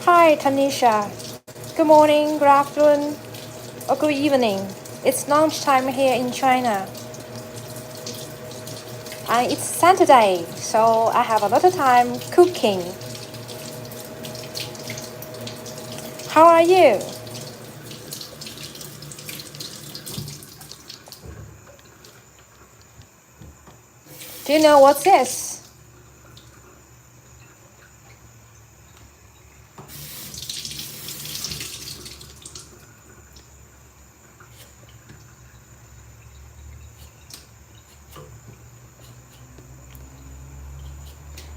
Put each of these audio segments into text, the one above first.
Hi, Tanisha. Good morning, good afternoon, or good evening. It's lunchtime here in China. It's Saturday, so I have a lot of time cooking. How are you? Do you know what's this?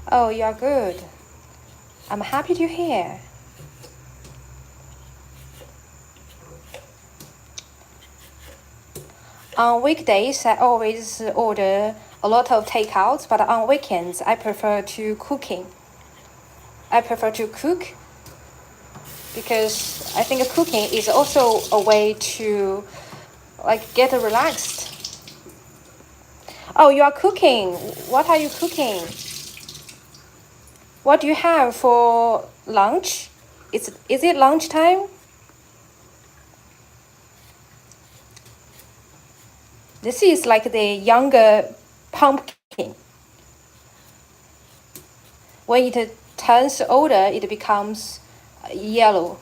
Oh, you're good. I'm happy to hear. On weekdays, I always order a lot of takeouts, but on weekends, I prefer to cooking. I prefer to cook because I think cooking is also a way to get relaxed. Oh, you are cooking. What are you cooking? What do you have for lunch? Is it lunchtime? This is like the younger pumpkin. When it turns older, it becomes yellow.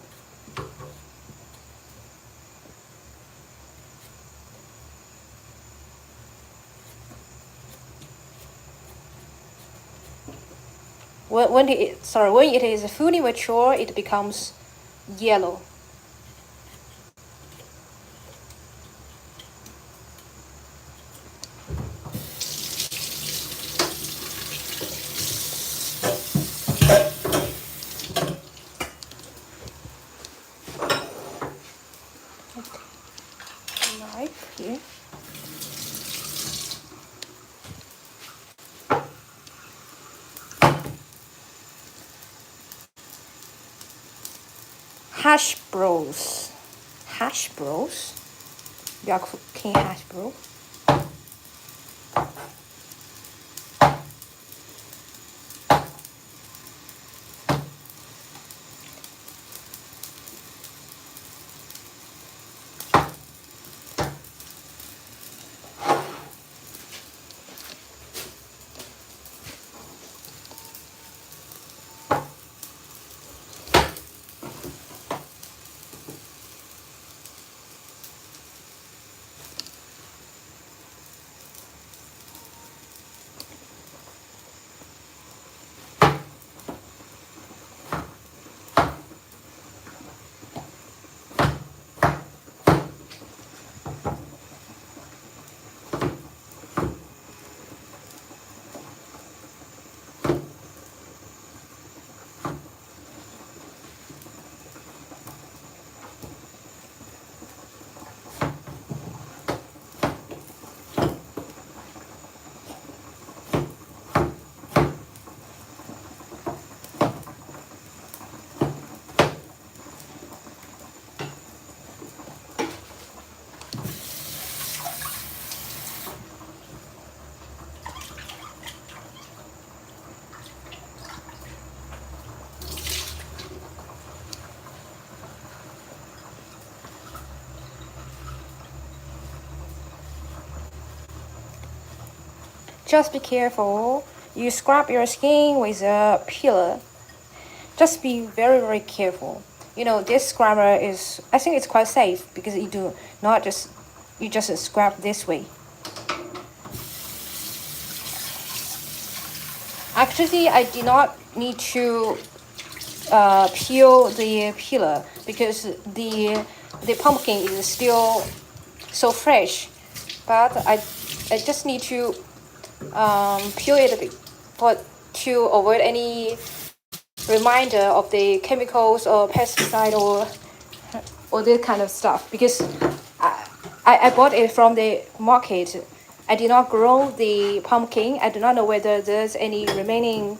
When it is fully mature, it becomes yellow. Knife here. Hash browns. Hash browns? You are cooking hash browns? Just be careful. You scrub your skin with a peeler. Just be very, very careful. This scrubber I think it's quite safe because you just scrub this way. Actually, I did not need to peel the peeler because the pumpkin is still so fresh. But I just need to peel it to avoid any reminder of the chemicals or pesticide or this kind of stuff because I bought it from the market. I did not grow the pumpkin. I do not know whether there's any remaining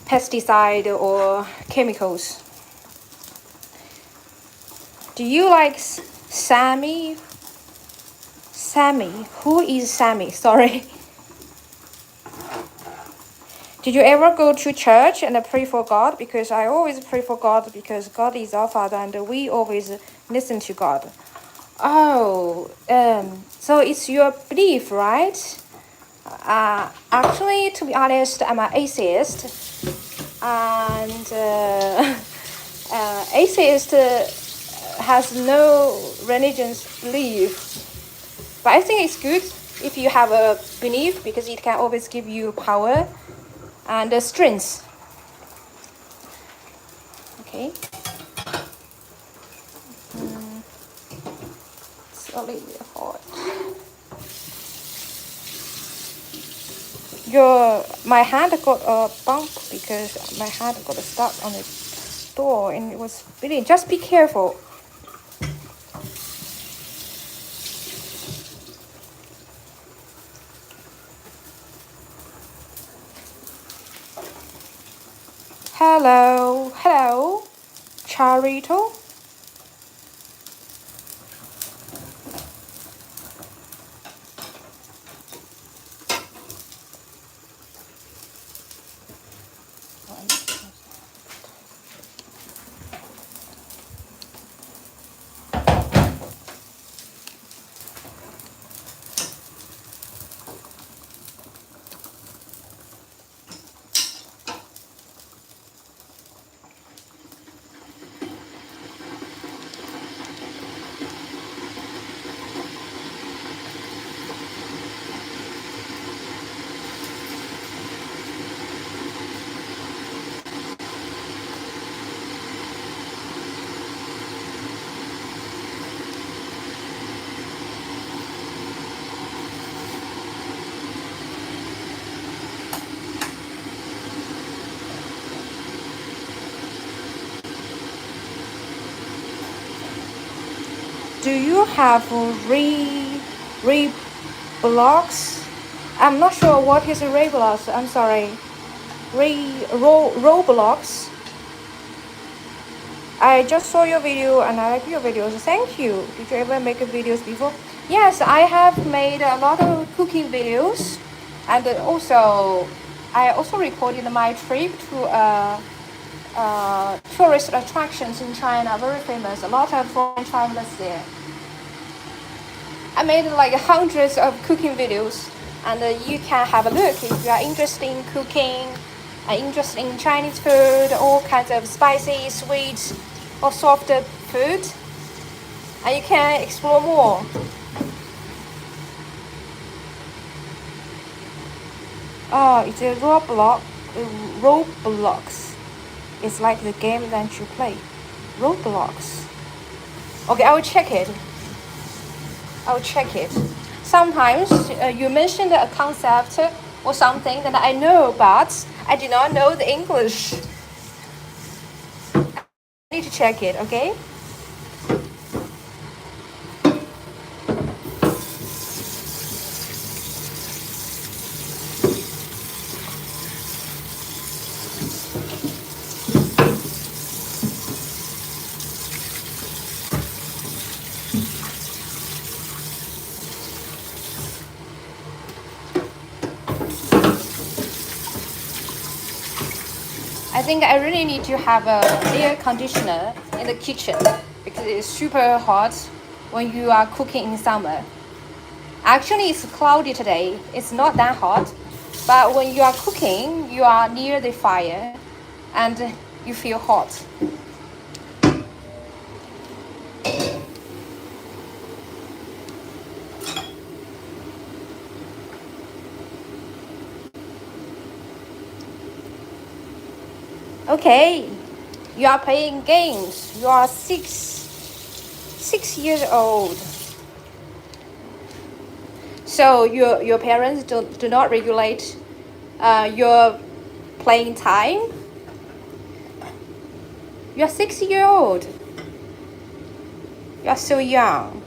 pesticide or chemicals. Do you like Sammy? Sammy? Who is Sammy? Sorry. Did you ever go to church and pray for God? Because I always pray for God because God is our Father and we always listen to God. Oh, so it's your belief, right? Actually, to be honest, I'm an atheist, and atheist has no religious belief. But I think it's good if you have a belief because it can always give you power and strength. Okay. It's a little hard. My hand got a bump because my hand got stuck on the door and it was really, just be careful. Hello, Charito. Do you have Roblox? I'm not sure what is Roblox. I'm sorry. Roblox. I just saw your video and I like your videos. Thank you. Did you ever make videos before? Yes, I have made a lot of cooking videos, and also I also recorded my trip to tourist attractions in China, very famous. A lot of foreign travelers there. I made like hundreds of cooking videos, and you can have a look if you are interested in cooking, interested in Chinese food, all kinds of spicy, sweet, or soft food, and you can explore more. Oh, it's a Roblox. Roblox. It's like the game that you play. Roblox. Okay, I will check it. Sometimes you mentioned a concept or something that I know, but I do not know the English. I need to check it, okay? I think I really need to have a air conditioner in the kitchen because it's super hot when you are cooking in summer. Actually, it's cloudy today. It's not that hot, but when you are cooking, you are near the fire and you feel hot. Okay, you are playing games. You are six years old. So your parents do not regulate your playing time. You are 6 years old. You are so young.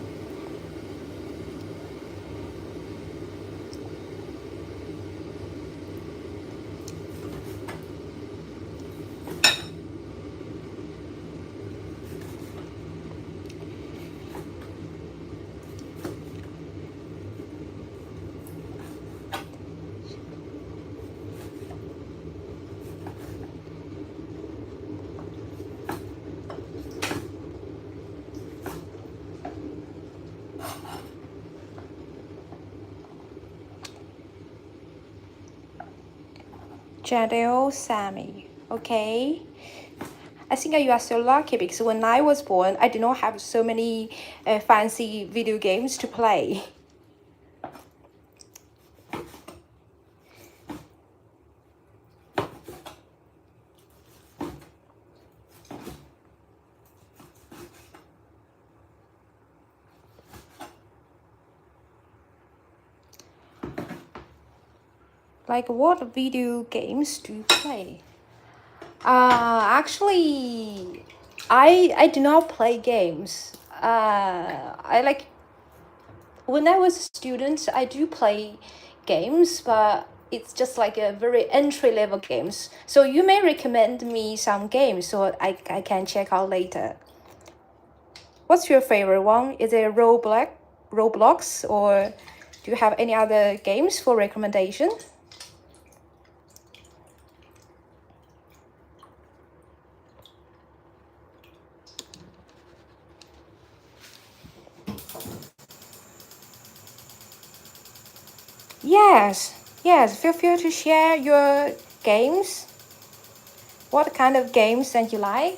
Jadeo Sammy. Okay. I think you are so lucky because when I was born, I did not have so many fancy video games to play. Like what video games do you play? Actually, I do not play games. I like when I was a student, I do play games, but it's just like a very entry level games. So you may recommend me some games so I can check out later. What's your favorite one? Is it Roblox, or do you have any other games for recommendation? Yes, yes, feel free to share your games. What kind of games that you like?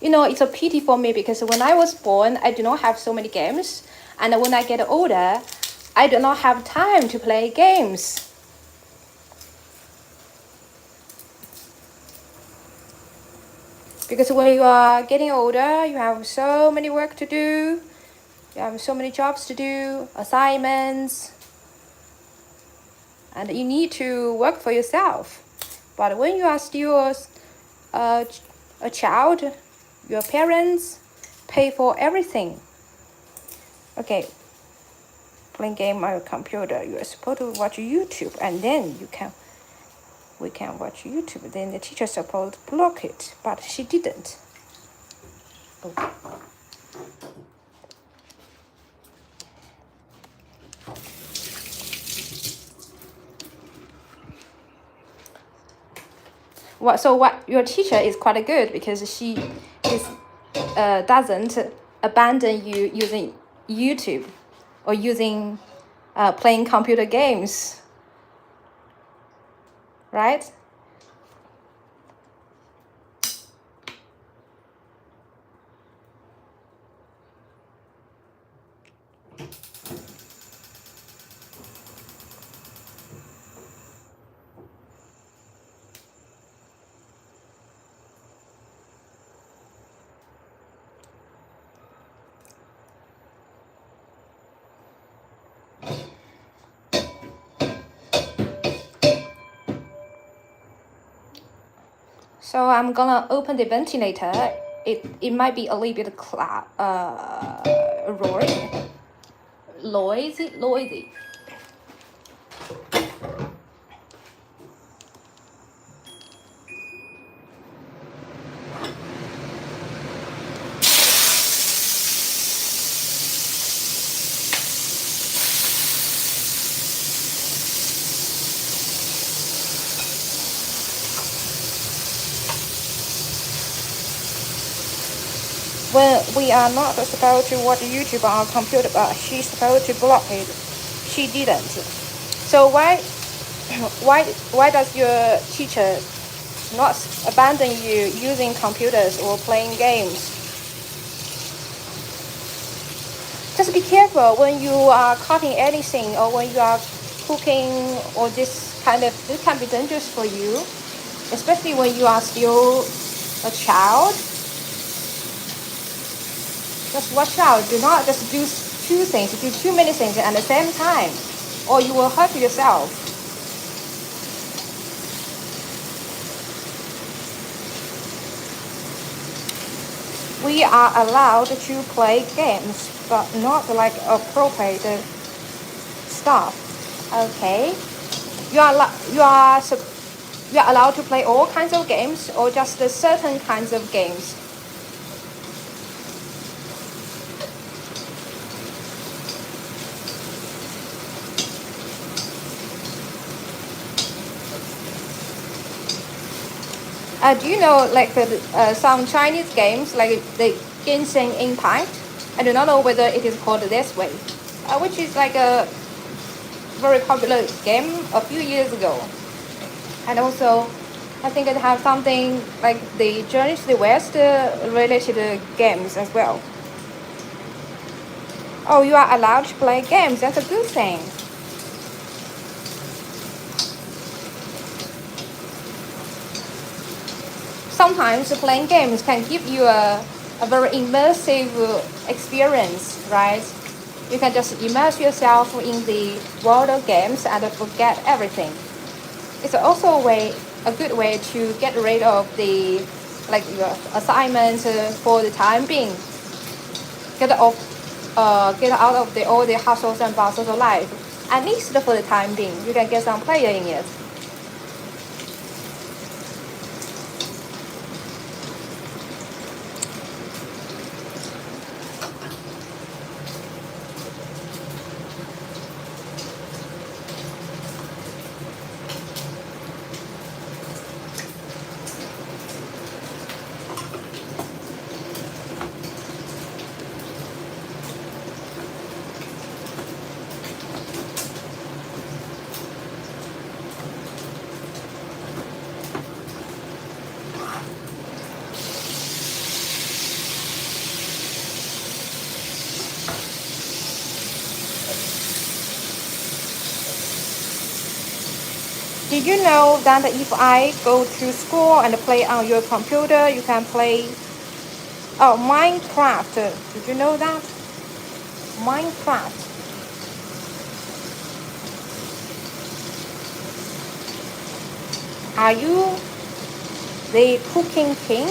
You know, it's a pity for me because when I was born, I do not have so many games. And when I get older, I do not have time to play games. Because when you are getting older, you have so many work to do. You have so many jobs to do, assignments. And you need to work for yourself. But when you are still a child, your parents pay for everything. Okay, playing game on your computer, you are supposed to watch YouTube, and then we can watch YouTube. Then the teacher supposed to block it, but she didn't. Okay. What your teacher is quite good because she doesn't abandon you using YouTube or using playing computer games, right? So I'm gonna open the ventilator. It might be a little bit noisy. When we are not supposed to watch YouTube on our computer, but she's supposed to block it. She didn't. So why does your teacher not abandon you using computers or playing games? Just be careful when you are cutting anything or when you are cooking or this can be dangerous for you, especially when you are still a child. Just watch out. Do not just do too many things at the same time, or you will hurt yourself. We are allowed to play games, but not like appropriate stuff. Okay, you are allowed to play all kinds of games or just certain kinds of games. Do you know like some Chinese games like the Genshin Impact? I do not know whether it is called this way, which is like a very popular game a few years ago. And also, I think it has something like the Journey to the West related games as well. Oh, you are allowed to play games. That's a good thing. Sometimes playing games can give you a very immersive experience, right? You can just immerse yourself in the world of games and forget everything. It's also a good way to get rid of the like your assignments for the time being. Get off, get out of all the hustles and bustles of life. At least for the time being, you can get some pleasure in it. Did you know that if I go to school and play on your computer, you can play Minecraft? Did you know that? Minecraft. Are you the cooking king?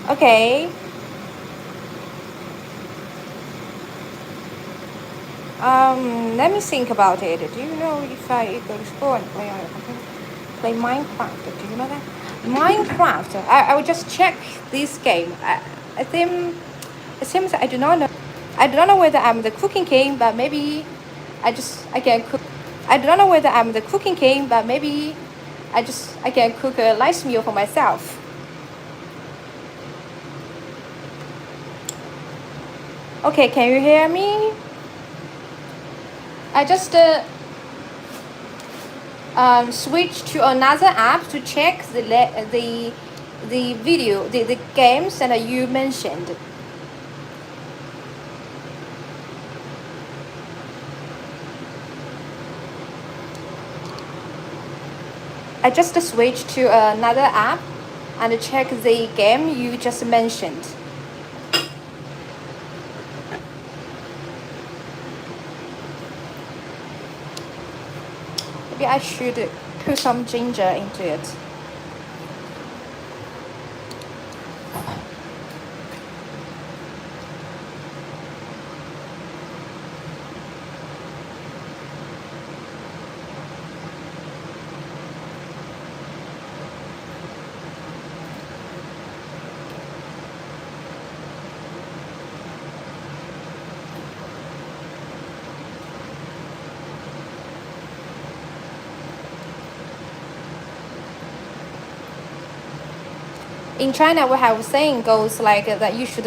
Okay. Let me think about it. Do you know if I go to school and play on your computer, play Minecraft? Do you know that? Minecraft. I will just check this game. I think it seems I do not know. I do not know whether I'm the cooking king, but maybe I can cook. I do not know whether I'm the cooking king, but maybe I can cook a nice meal for myself. Okay, can you hear me? I just switch to another app to check the video, the games that you mentioned. I just switched to another app and check the game you just mentioned. Maybe I should put some ginger into it. In China, we have a saying goes like that you should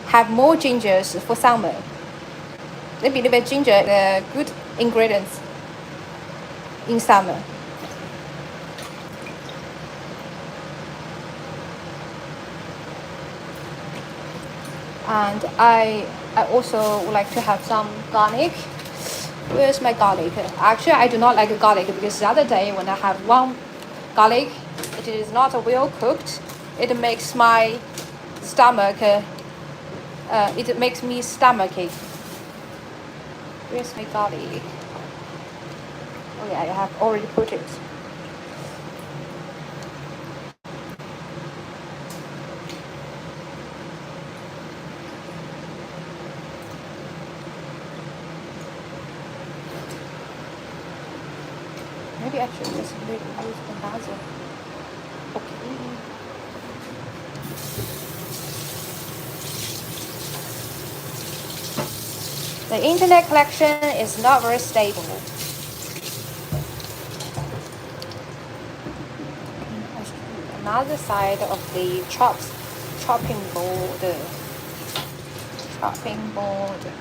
have more gingers for summer. They believe that ginger is a good ingredients in summer. And I also would like to have some garlic. Where's my garlic? Actually, I do not like garlic because the other day when I have one garlic, it is not well cooked. It makes my stomach. It makes me stomachache. Where's my garlic? Oh yeah, I have already put it. Maybe I should just use another. Okay. The internet connection is not very stable. Another side of the chopping board. Chopping board.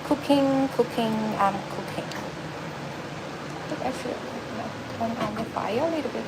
Cooking, I'm cooking. I think I should turn on the fire a little bit.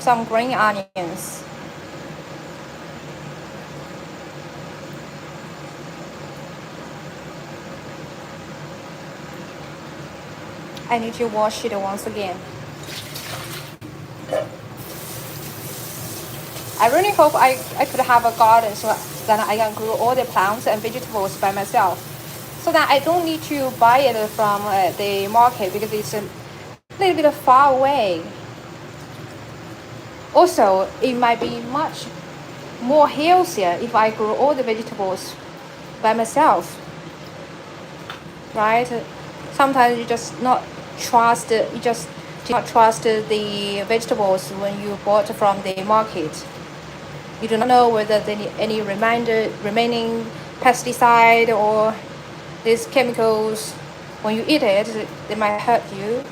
Some green onions. I need to wash it once again. I really hope I could have a garden so that I can grow all the plants and vegetables by myself, so that I don't need to buy it from the market because it's a little bit far away. Also, it might be much more healthier if I grow all the vegetables by myself, right? Sometimes you just not trust the vegetables when you bought from the market. You do not know whether there any remaining pesticide or these chemicals. When you eat it, they might hurt you.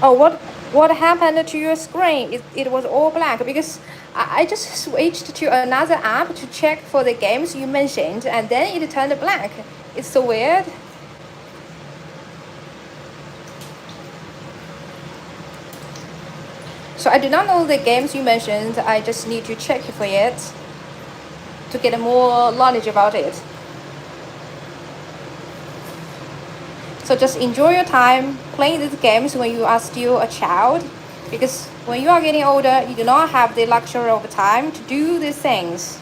Oh, what happened to your screen? It was all black because I just switched to another app to check for the games you mentioned, and then it turned black. It's so weird. So I do not know the games you mentioned. I just need to check for it to get more knowledge about it. So just enjoy your time playing these games when you are still a child, because when you are getting older, you do not have the luxury of time to do these things.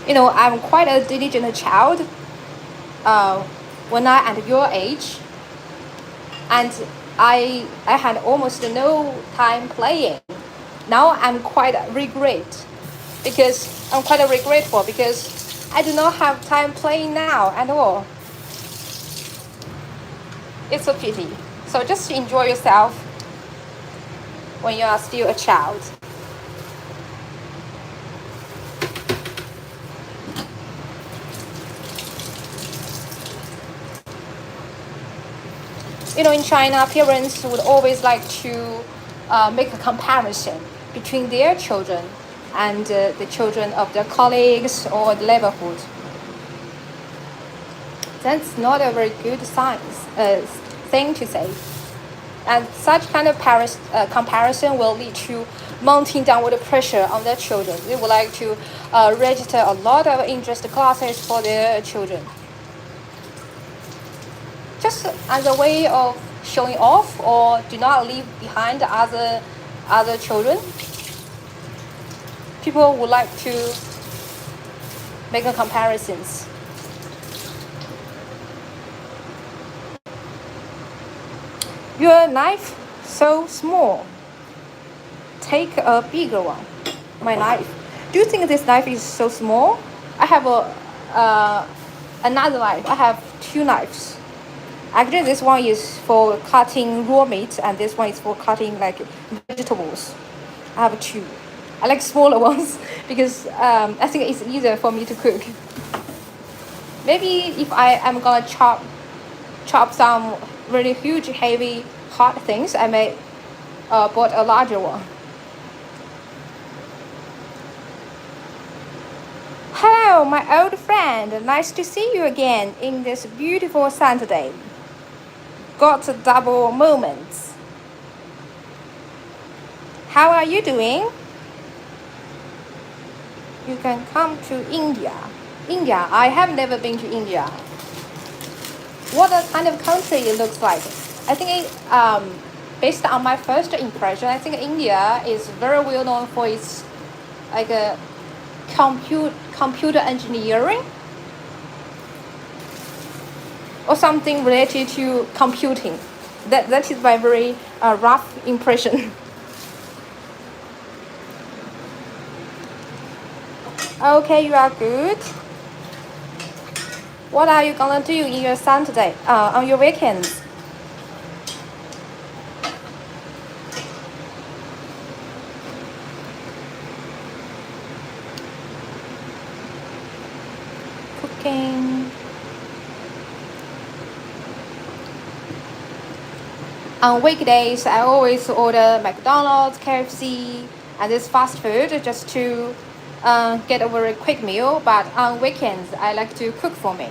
You know, I'm quite a diligent child when I at your age, and I had almost no time playing. Now I'm quite regretful because I do not have time playing now at all. It's a pity. So just enjoy yourself when you are still a child. You know, in China, parents would always like to make a comparison between their children and the children of their colleagues or the neighborhood. That's not a very good thing to say. And such kind of comparison will lead to mounting downward pressure on their children. They would like to register a lot of interest classes for their children, just as a way of showing off or do not leave behind other children. People would like to make comparisons. Your knife so small. Take a bigger one. my knife. Do you think this knife is so small? I have another knife. I have two knives. Actually, this one is for cutting raw meat, and this one is for cutting like vegetables. I have two. I like smaller ones because I think it's easier for me to cook. Maybe if I am gonna chop some really huge, heavy, hot things, I may bought a larger one. Hello, my old friend. Nice to see you again in this beautiful Saturday. Got double moments. How are you doing? You can come to India. India, I have never been to India. What a kind of country it looks like. I think based on my first impression, I think India is very well known for its like a computer engineering or something related to computing. That is my very rough impression. Okay, you are good. What are you gonna do in your Saturday, on your weekends? Cooking. On weekdays, I always order McDonald's, KFC, and this fast food just to get a very quick meal. But on weekends, I like to cook for me.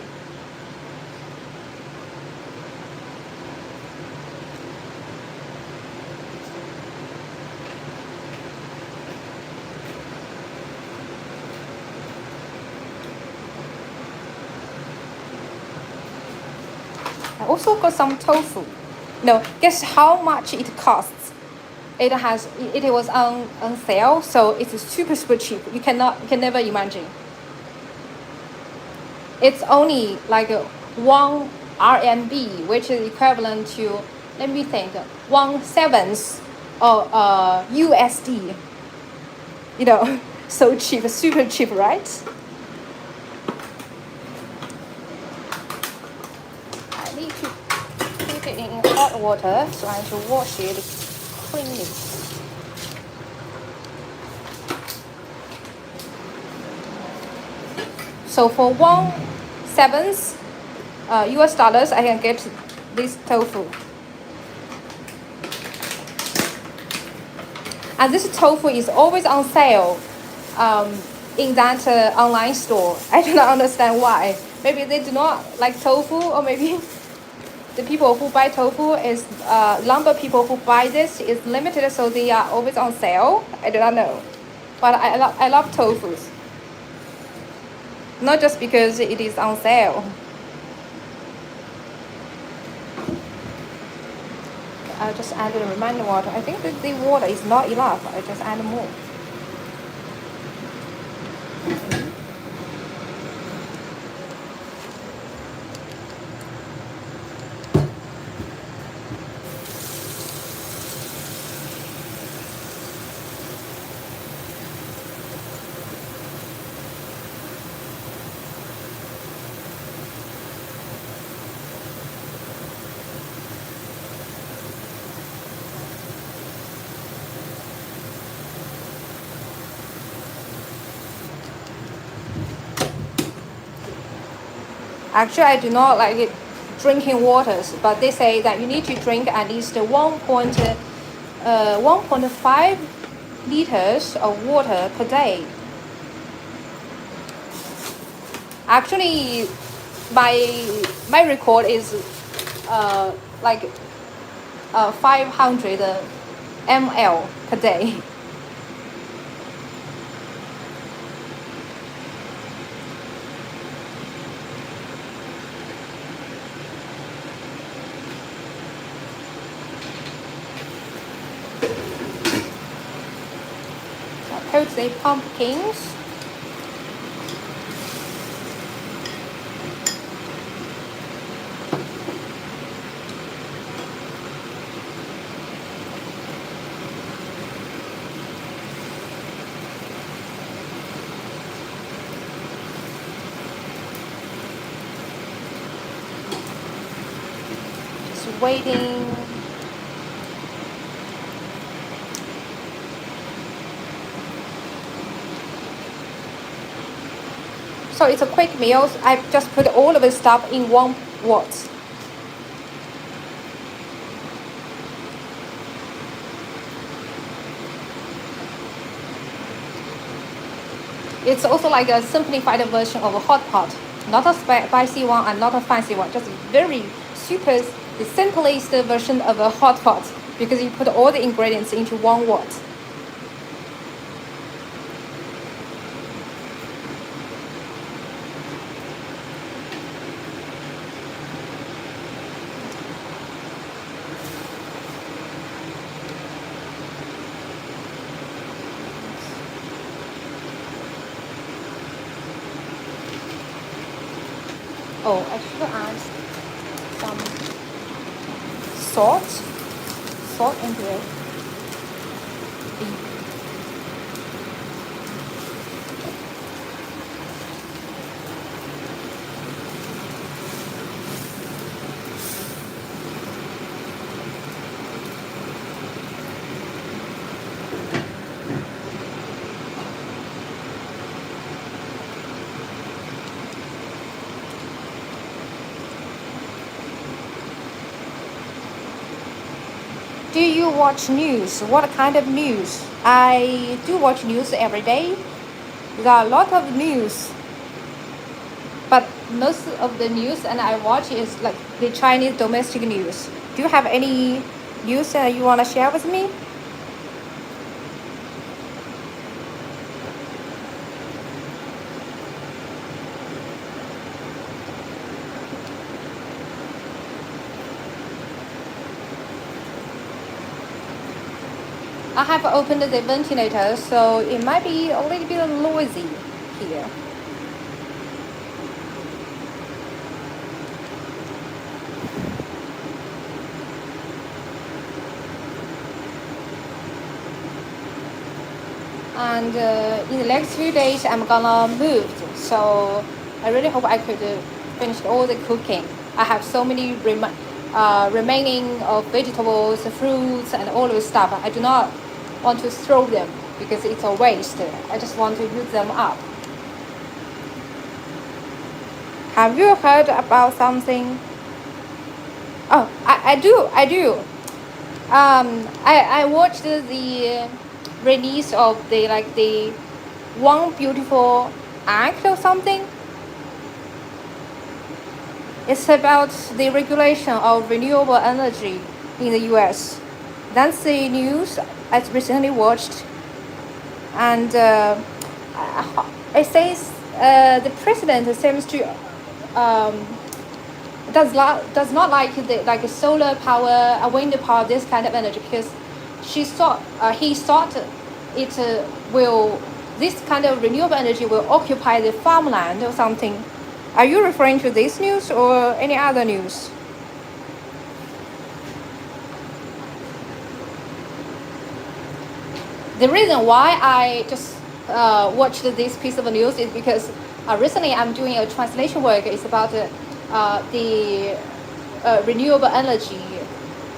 I also got some tofu. No, guess how much it costs? It was on sale, so it's super cheap. You can never imagine. It's only like 1 RMB, which is equivalent to, let me think, 1/7 of USD. You know, so cheap, super cheap, right? I need to put it in hot water, so I have to wash it cleanly. So for 1/7 US dollars, I can get this tofu. And this tofu is always on sale in that online store. I do not understand why. Maybe they do not like tofu, or maybe the people who buy tofu is number of people who buy this is limited, so they are always on sale. I do not know, but I love tofus. Not just because it is on sale. I'll just add a reminder water. I think that the water is not enough. I just add more. Actually, I do not like it drinking waters, but they say that you need to drink at least 1.5 liters of water per day. Actually, my record is like 500 ml per day. Coat the pumpkins. waiting. So it's a quick meal. I just put all of the stuff in one pot. It's also like a simplified version of a hot pot, not a spicy one and not a fancy one, just very super, the simplest version of a hot pot because you put all the ingredients into one pot. Oh, I should add some salt into it. Do you watch news? What kind of news? I do watch news every day. There are a lot of news, but most of the news and I watch is like the Chinese domestic news. Do you have any news that you want to share with me? I have opened the ventilator, so it might be a little bit noisy here. And in the next few days, I'm gonna move, so I really hope I could finish all the cooking. I have so many remaining of vegetables, fruits, and all of the stuff. I do not want to throw them because it's a waste. I just want to use them up. Have you heard about something? Oh, I do. I watched the release of the One Beautiful Act or something. It's about the regulation of renewable energy in the US. That's the news I recently watched, and it says the president seems to does not like the solar power, wind power, this kind of energy because he thought it will this kind of renewable energy will occupy the farmland or something. Are you referring to this news or any other news? The reason why I just watched this piece of news is because recently I'm doing a translation work. It's about the renewable energy,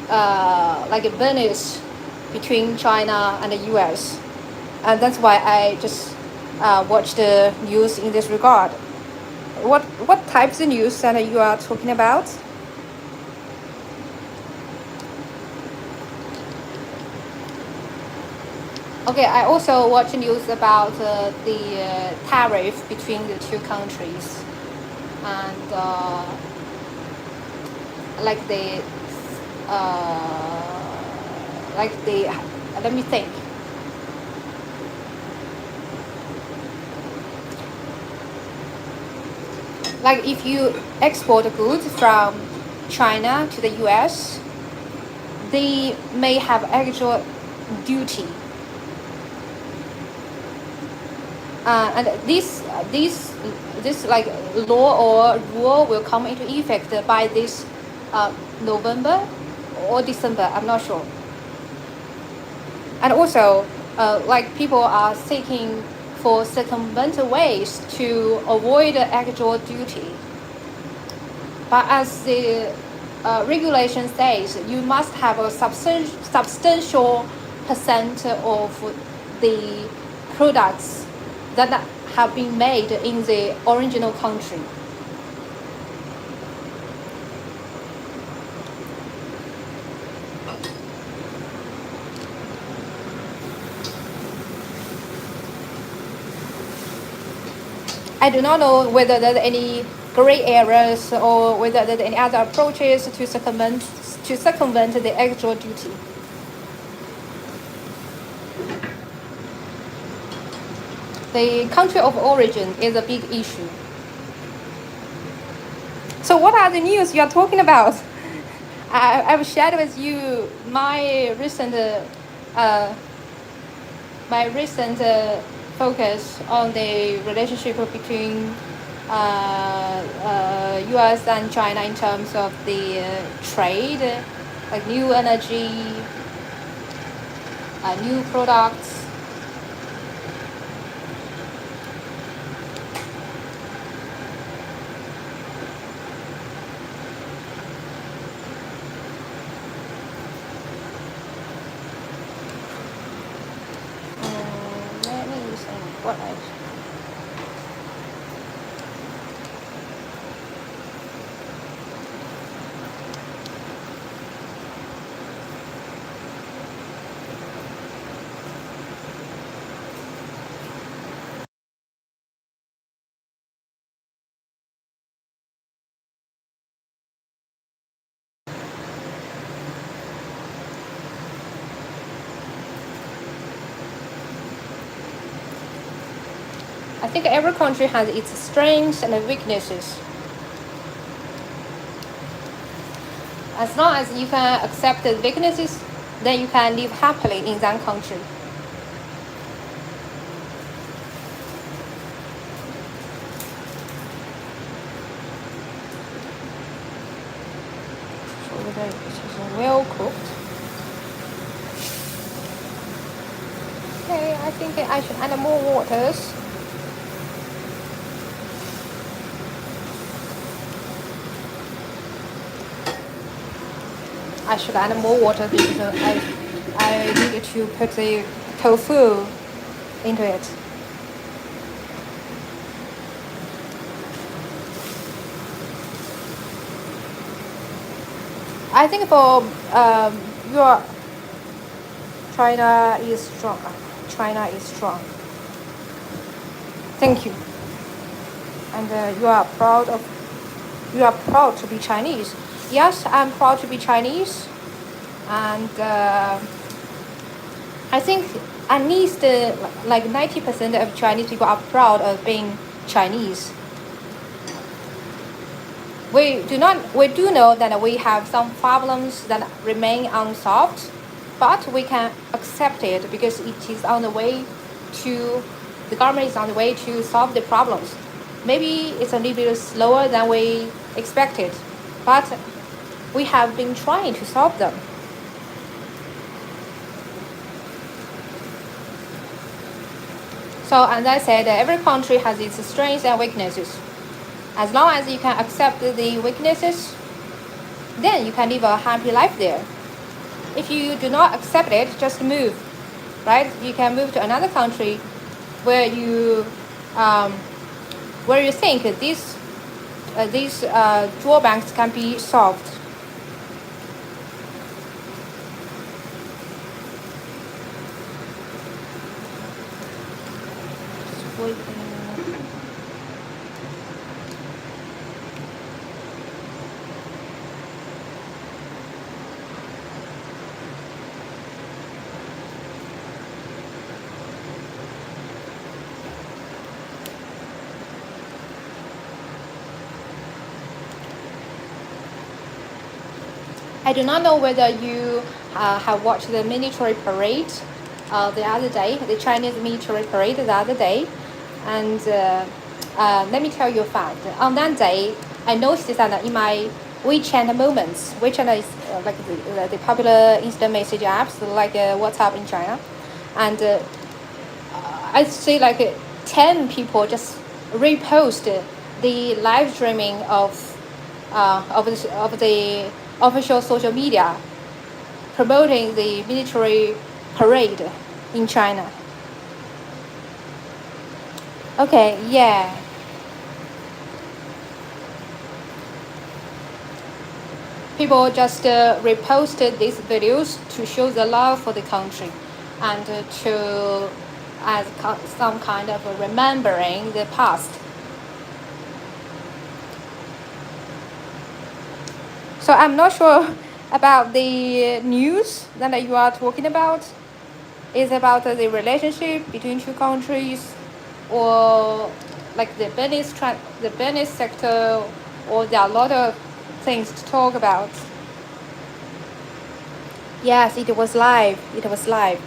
like a business between China and the US. And that's why I just watched the news in this regard. What types of news that you are talking about? Okay, I also watch news about the tariff between the two countries, and like the let me think. Like if you export goods from China to the US, they may have extra duty. And this like law or rule will come into effect by this November or December. I'm not sure. And also, like people are seeking for circumvented ways to avoid actual duty. But as the regulation says you must have a substantial percent of the products that have been made in the original country. I do not know whether there are any gray areas or whether there are any other approaches to circumvent the actual duty. The country of origin is a big issue. So what are the news you are talking about? I've shared with you my recent focus on the relationship between U.S. and China in terms of the trade, like new energy, new products. Let me think what else. I think every country has its strengths and weaknesses. As long as you can accept the weaknesses, then you can live happily in that country. So whether it is well cooked. Okay, I think I should add more waters. I should add more water because I needed to put the tofu into it. I think for your China is strong. China is strong. Thank you. And you are proud to be Chinese. Yes, I'm proud to be Chinese, and I think at least like 90% of Chinese people are proud of being Chinese. We do know that we have some problems that remain unsolved, but we can accept it because it is on the way to the government is on the way to solve the problems. Maybe it's a little bit slower than we expected, but we have been trying to solve them. So, as I said, every country has its strengths and weaknesses. As long as you can accept the weaknesses, then you can live a happy life there. If you do not accept it, just move, right? You can move to another country where you think these drawbacks can be solved. I do not know whether you have watched the military parade the other day, the Chinese military parade the other day. And let me tell you a fact. On that day, I noticed that in my WeChat moments, WeChat is like the popular instant message apps like WhatsApp in China. And I see like 10 people just repost the live streaming of the official social media promoting the military parade in China. Okay, yeah. People just reposted these videos to show the love for the country and to as some kind of remembering the past. So I'm not sure about the news that you are talking about. Is about the relationship between two countries, or like the business sector, or there are a lot of things to talk about. Yes, it was live. It was live.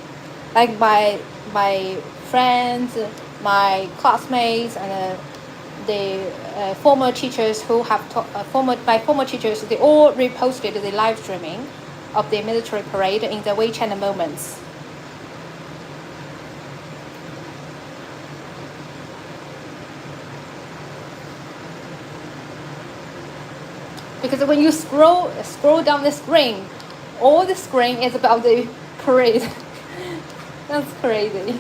Like my friends, my classmates, and the former teachers who have my former teachers, they all reposted the live streaming of the military parade in the WeChat Moments. Because when you scroll down the screen, all the screen is about the parade. That's crazy.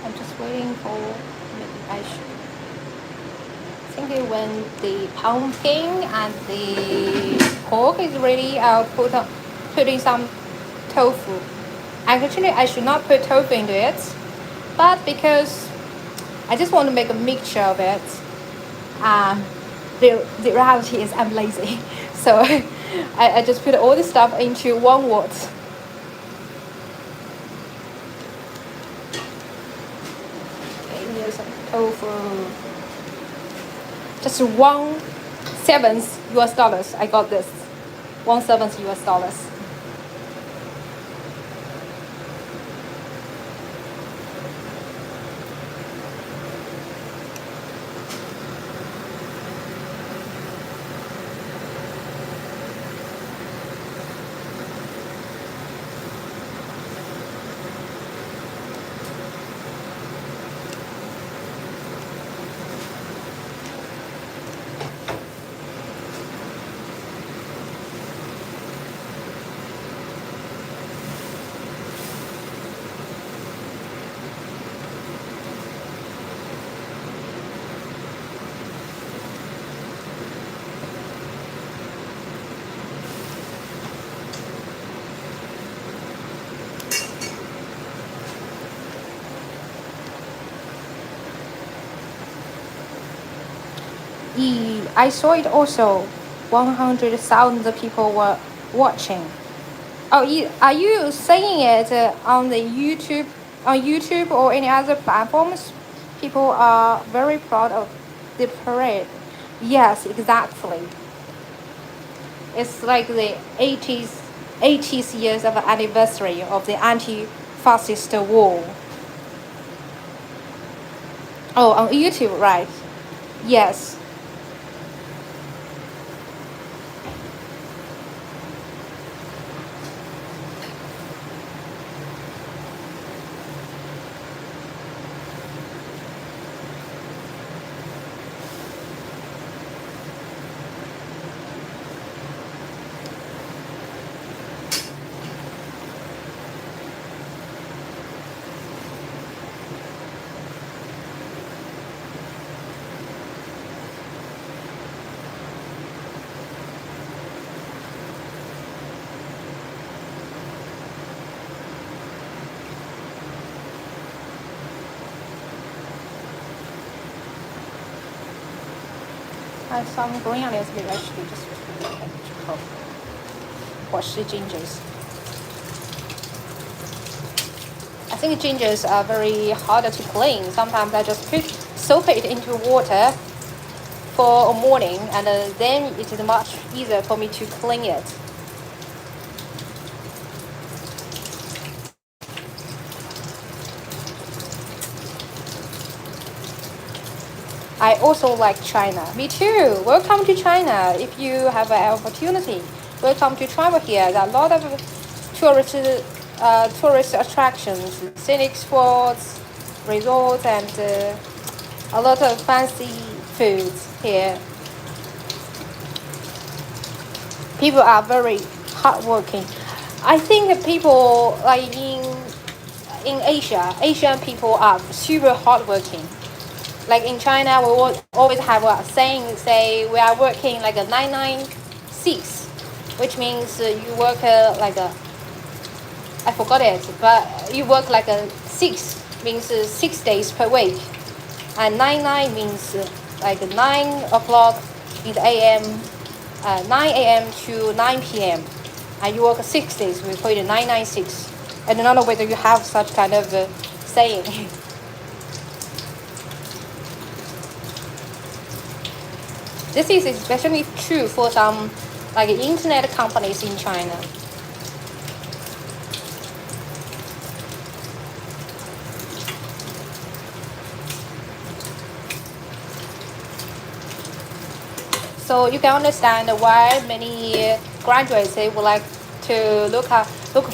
I'm just waiting for maybe I think when the pumpkin and the pork is ready, I'll put in some tofu. Actually, I should not put tofu into it, but because I just want to make a mixture of it, the reality is I'm lazy, so I just put all the stuff into one pot. Okay, here's some tofu. Just 1/7 US dollars. I got this. 1/7 US dollars. I saw it also. 100,000 people were watching. Oh, are you saying it on the YouTube or any other platforms? People are very proud of the parade. Yes, exactly. It's like the 80th years of anniversary of the anti-fascist war. Oh, on YouTube, right? Yes. Some green onions we actually just wash the gingers. I think gingers are very hard to clean. Sometimes I just soak it into water for a morning, and then it is much easier for me to clean it. I also like China. Me too. Welcome to China. If you have an opportunity, welcome to travel here. There are a lot of tourist attractions, scenic spots, resorts, and a lot of fancy foods here. People are very hardworking. I think that people like in Asia, Asian people are super hardworking. Like in China, we will always have a saying, say we are working like a 996, which means you work I forgot it, but you work like a 6 means 6 days per week, and 99 means like 9 o'clock in the AM, 9 a.m. to 9 p.m. and you work 6 days. We call it 996. I don't know whether you have such kind of saying. This is especially true for some like internet companies in China. So you can understand why many graduates they would like to look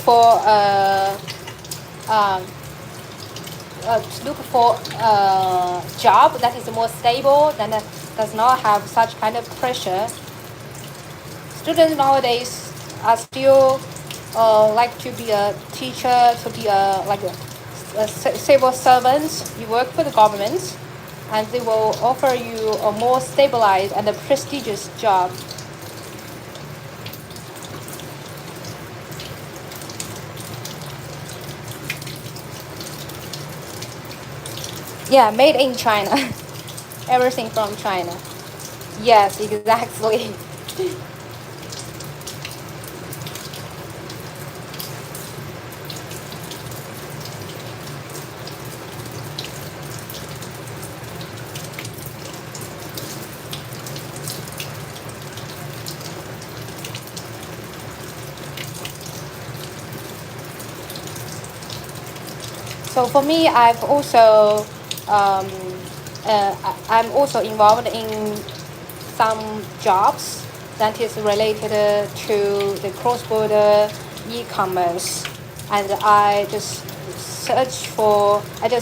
for a job that is more stable, that does not have such kind of pressure. Students nowadays are still like to be a teacher, to be a civil servant. You work for the government, and they will offer you a more stabilized and a prestigious job. Yeah, made in China. Everything from China. Yes, exactly. So for me, I'm also involved in some jobs that is related to the cross-border e-commerce, and I just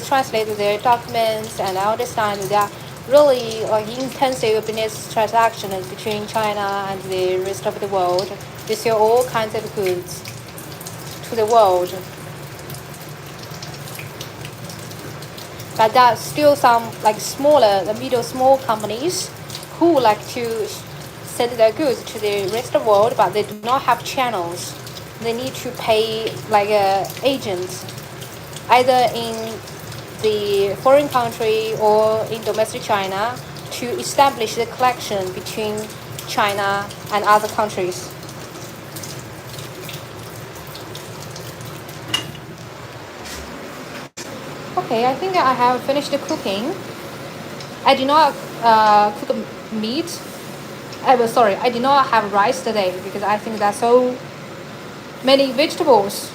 translate their documents, and I understand there are really intensive business transactions between China and the rest of the world. They sell all kinds of goods to the world. But there are still some like small companies who would like to send their goods to the rest of the world, but they do not have channels. They need to pay like agents, either in the foreign country or in domestic China, to establish the connection between China and other countries. Okay, I think I have finished the cooking. I did not cook meat. Sorry, I did not have rice today because I think there's so many vegetables.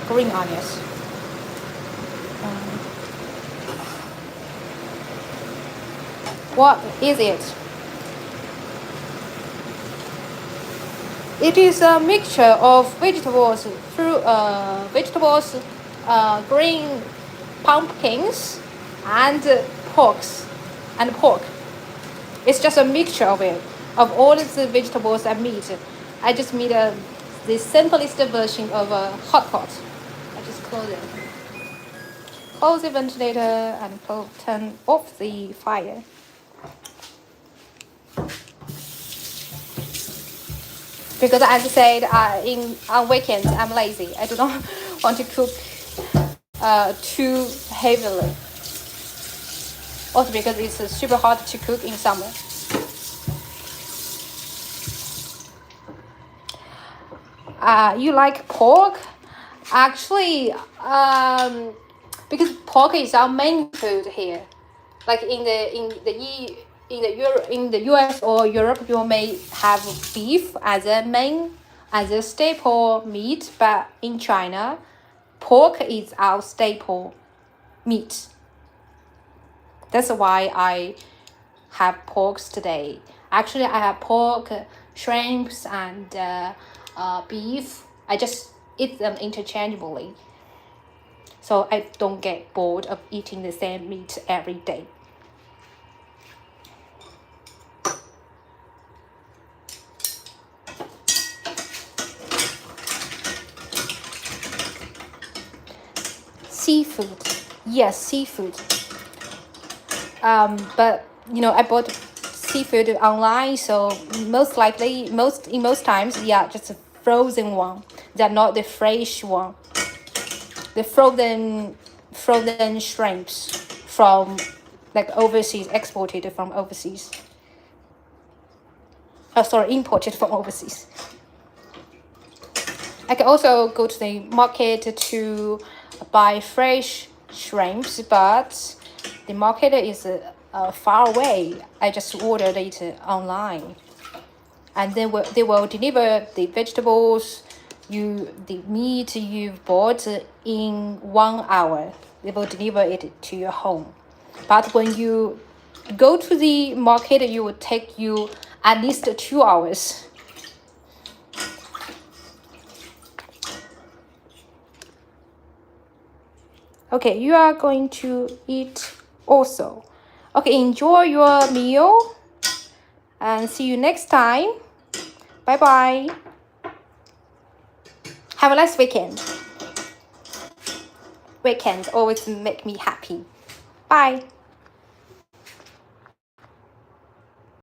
Green onions. What is it? It is a mixture of vegetables, green pumpkins, and pork. It's just a mixture of it, of all the vegetables and meat. I just made the simplest version of a hot pot. I just close it. Close the ventilator and turn off the fire. Because as I said, on weekends I'm lazy. I do not want to cook too heavily. Also because it's super hard to cook in summer. You like pork? Actually, because pork is our main food here. Like in the US or Europe, you may have beef as a main as a staple meat, but in China, pork is our staple meat. That's why I have porks today. Actually, I have pork, shrimps, and beef. I just eat them interchangeably, so I don't get bored of eating the same meat every day. Seafood, yes, seafood. But I bought seafood online, so most likely, in most times, yeah, just a frozen one. They're not the fresh one. The frozen shrimps from like overseas, exported from overseas. Oh, sorry, imported from overseas. I can also go to the market to buy fresh shrimps, but the market is far away. I just ordered it online, and then they will deliver the vegetables, the meat you've bought in 1 hour. They will deliver it to your home. But when you go to the market, it will take you at least 2 hours. Okay, you are going to eat also. Okay, enjoy your meal and see you next time. Bye bye. Have a nice weekend. Weekends always make me happy. Bye.